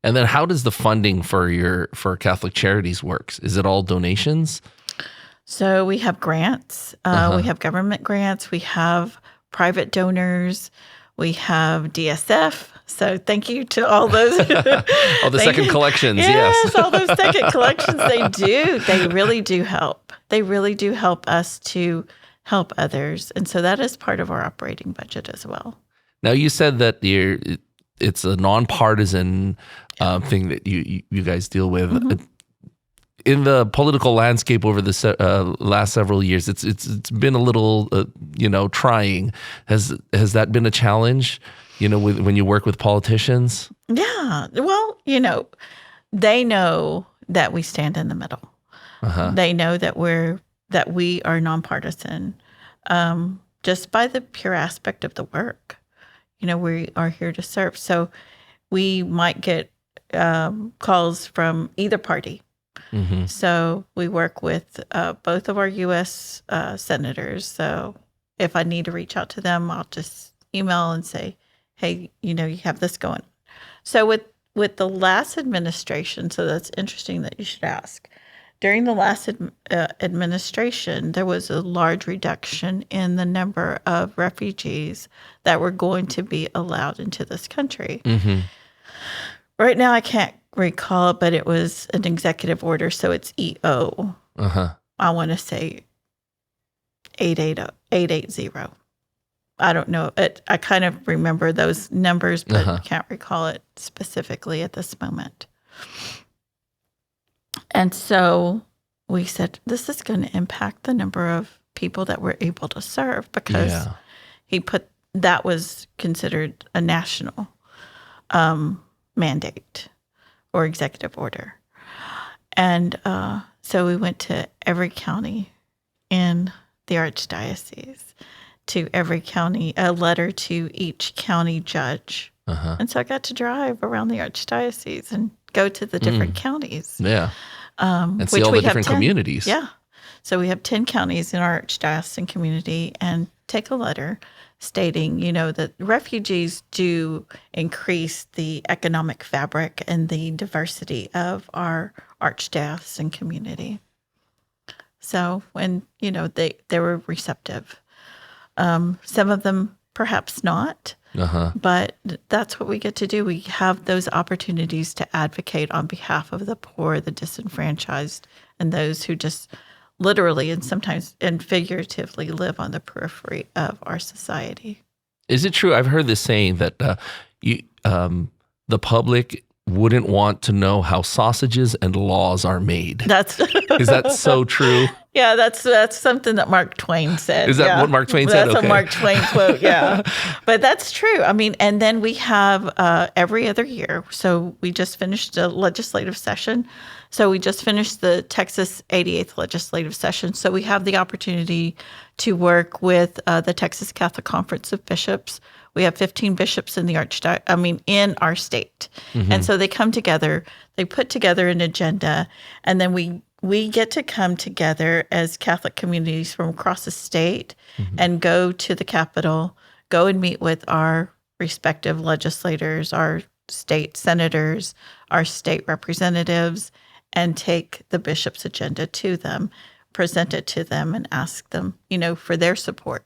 And then how does the funding for Catholic Charities works? Is it all donations? So we have grants. We have government grants. We have private donors. We have DSF. So thank you to all those. Oh, the second collections, yes. All those second collections, they do. They really do help. They really do help us to help others. And so that is part of our operating budget as well. Now, you said that it's a nonpartisan thing that you guys deal with. Mm-hmm. In the political landscape over the last several years, it's been a little trying. Has that been a challenge? When you work with politicians? Yeah. Well, they know that we stand in the middle. They know that we are nonpartisan, just by the pure aspect of the work. We are here to serve. So we might get calls from either party. Mm-hmm. So we work with both of our U.S. senators. So if I need to reach out to them, I'll just email and say, hey, you have this going. So with the last administration, so that's interesting that you should ask. During the last administration, there was a large reduction in the number of refugees that were going to be allowed into this country. Mm-hmm. Right now, I can't recall it, but it was an executive order, so it's EO. I want to say 880. I don't know. I kind of remember those numbers, but can't recall it specifically at this moment. And so we said, this is going to impact the number of people that we're able to serve, because that was considered a national mandate or executive order. And so we went to every county in the Archdiocese, to every county, a letter to each county judge. And so I got to drive around the Archdiocese and go to the different counties. Yeah. And see all the different communities. Yeah. So we have 10 counties in our Archdiocesan community, and take a letter stating, that refugees do increase the economic fabric and the diversity of our Archdiocesan community. So when, they were receptive. Some of them perhaps not, but that's what we get to do. We have those opportunities to advocate on behalf of the poor, the disenfranchised, and those who just literally and sometimes and figuratively live on the periphery of our society. Is it true? I've heard this saying that the public wouldn't want to know how sausages and laws are made. Is that so true? Yeah, that's something that Mark Twain said. Is that what Mark Twain said? That's a Mark Twain quote, yeah. But that's true. I mean, and then we have every other year. So we just finished a legislative session. So we just finished the Texas 88th legislative session. So we have the opportunity to work with the Texas Catholic Conference of Bishops. We have 15 bishops in in our state. Mm-hmm. And so they come together, they put together an agenda, and then we get to come together as Catholic communities from across the state and go to the Capitol, go and meet with our respective legislators, our state senators, our state representatives, and take the bishop's agenda to them, present it to them, and ask them, for their support